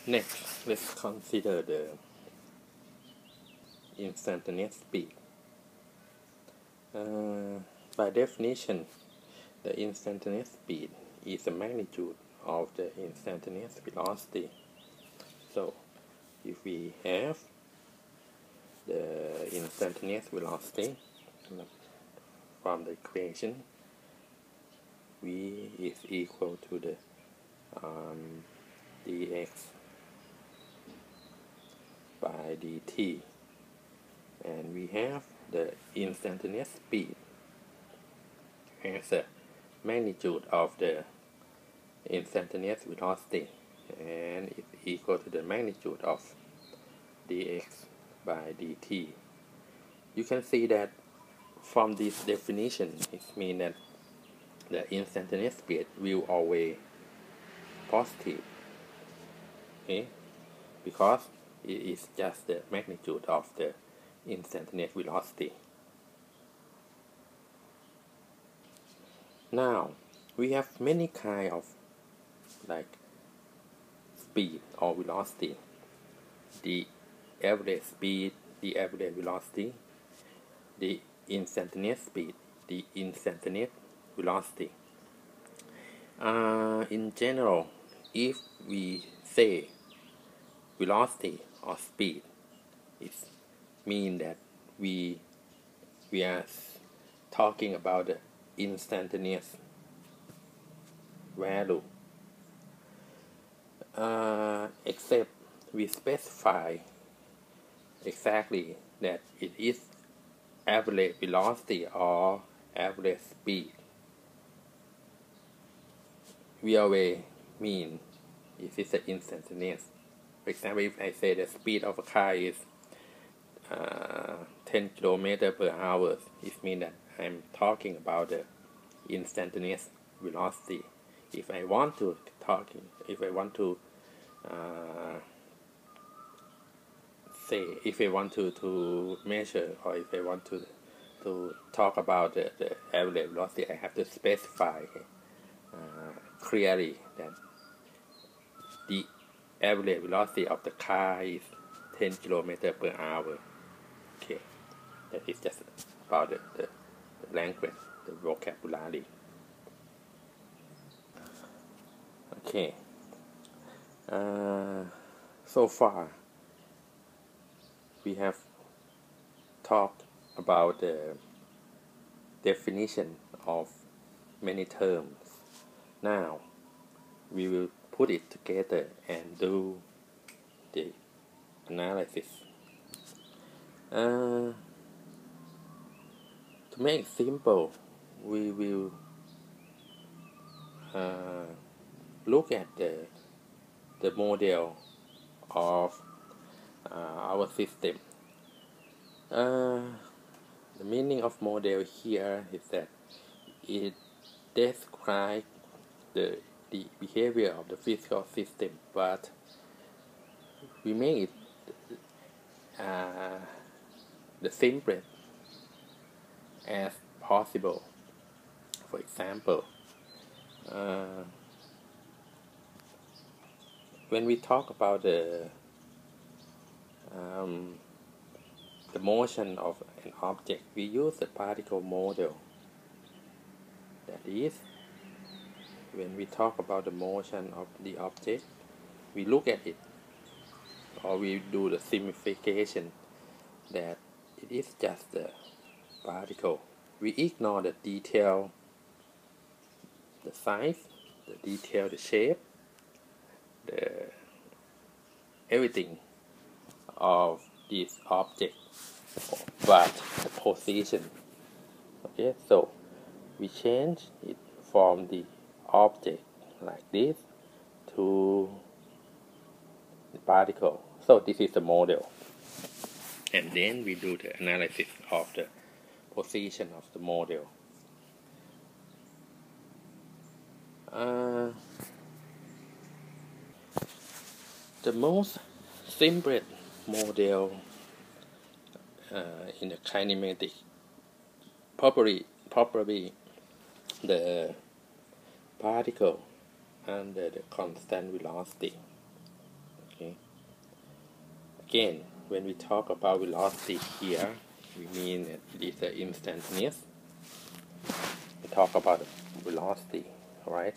Next, let's consider the instantaneous speed. By definition, the instantaneous speed is the magnitude of the instantaneous velocity. So, if we have the instantaneous velocity from the equation, v is equal to the dx by dt, and we have the instantaneous speed as a magnitude of the instantaneous velocity, and it's equal to the magnitude of dx by dt. You can see that from this definition, it means that the instantaneous speed will always positive, okay? Because it is just the magnitude of the instantaneous velocity. Now, we have many kinds of like speed or velocity: the average speed, the average velocity, the instantaneous speed, the instantaneous velocity. In general, if we say velocity or speed, it means that we are talking about the instantaneous value, except we specify exactly that it is average velocity or average speed. We always mean if it's an instantaneous. For example, if I say the speed of a car is 10 km per hour, it means that I'm talking about the instantaneous velocity. If I want to measure, or if I want to talk about the average velocity, I have to specify clearly that the average velocity of the car is 10 km per hour. Okay, that is just about the language, the vocabulary. Okay, so far we have talked about the definition of many terms. Now we will put it together and do the analysis. To make it simple, we will look at the model of our system. The meaning of model here is that it describes the behavior of the physical system, but we make it the simplest as possible. For example, when we talk about the motion of an object, we use the particle model. That is, when we talk about the motion of the object, we look at it, or we do the simplification that it is just the particle. We ignore the detail, the size, the detail, the shape, everything of this object, but the position. Okay, so we change it from the object like this to the particle. So this is the model, and then we do the analysis of the position of the model. The most simple model in the kinematic, probably the particle under the constant velocity. Okay. Again, when we talk about velocity here, we mean that it is instantaneous. We talk about velocity, right?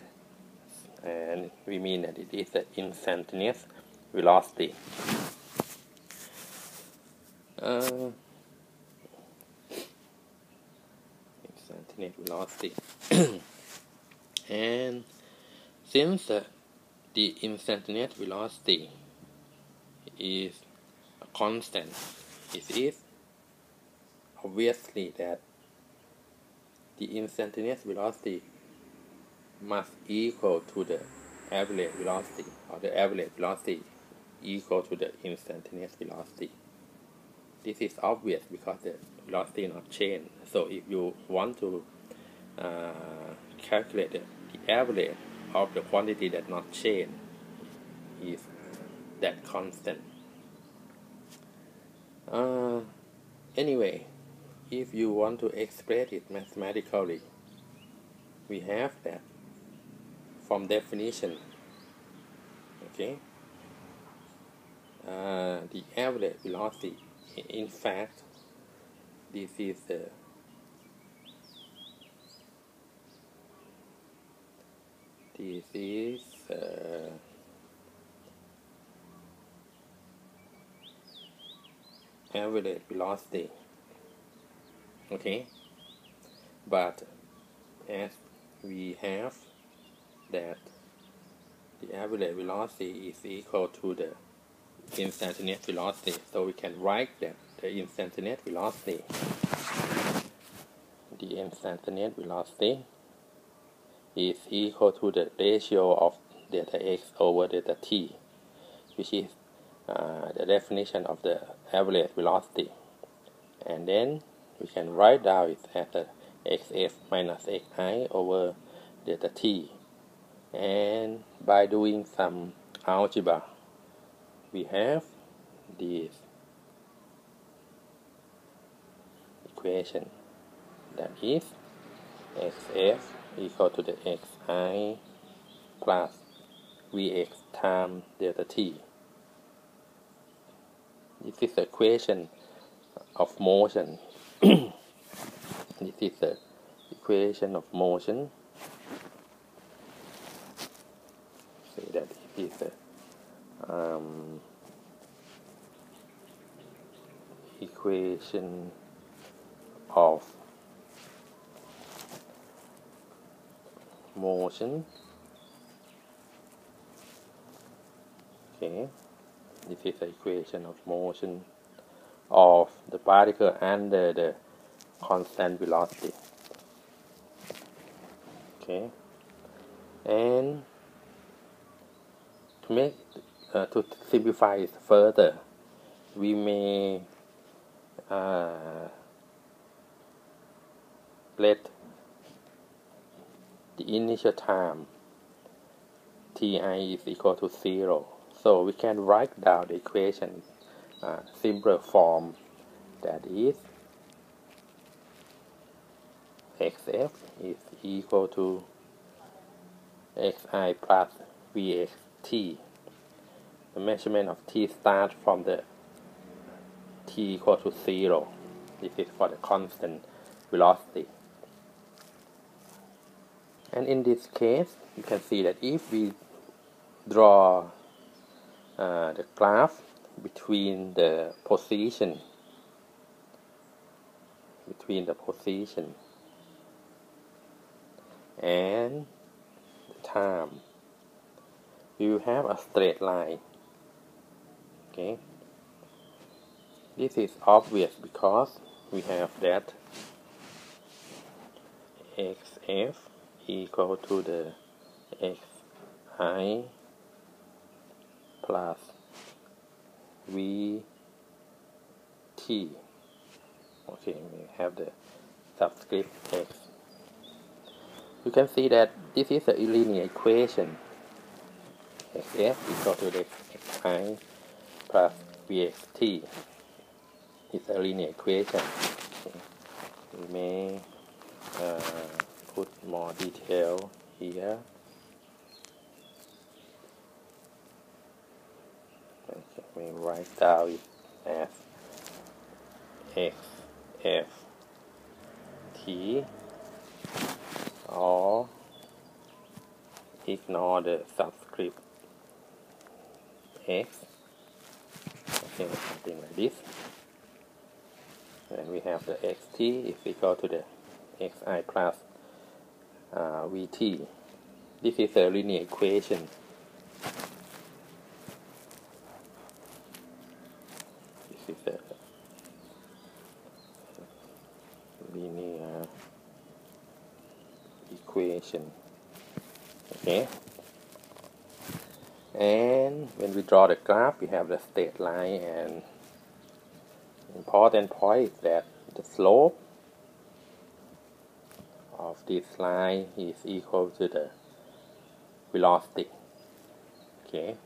And we mean that it is instantaneous velocity. Instantaneous velocity. And since the instantaneous velocity is a constant, it is obviously that the instantaneous velocity must equal to the average velocity, or the average velocity equal to the instantaneous velocity. This is obvious because the velocity is not changed. So if you want to calculate the average of the quantity that not changed, is that constant. Anyway, if you want to express it mathematically, we have that from definition. Okay, the average velocity, in fact, this is the average velocity. Okay, but as we have that the average velocity is equal to the instantaneous velocity, so we can write that the instantaneous velocity is equal to the ratio of delta x over delta t, which is the definition of the average velocity. And then we can write down it as xf minus xi over delta t. And by doing some algebra, we have this equation, that is xf equal to the xi plus vx times delta t. This is the equation of motion. This is the equation of motion. Say that it is the equation of motion. Okay, this is the equation of motion of the particle under the constant velocity. Okay, and to make to simplify it further, we may let the initial time ti is equal to 0. So we can write down the equation simpler form, that is xf is equal to xi plus vxt. The measurement of t starts from the t equal to 0. This is for the constant velocity. And in this case, you can see that if we draw the graph between the position and the time, we will have a straight line. Okay, this is obvious because we have that xf equal to the xi plus vt. Okay, we have the subscript x. You can see that this is a linear equation. xf equal to the xi plus vxt is a linear equation. Okay. We may put more detail here. Okay. we write down it as x f t, or ignore the subscript x. Okay, something like this. And we have the xt is equal to the xi plus vt. This is a linear equation. This is a linear equation. Okay. And when we draw the graph, we have the straight line, and important point is that the slope of this line is equal to the velocity. Okay,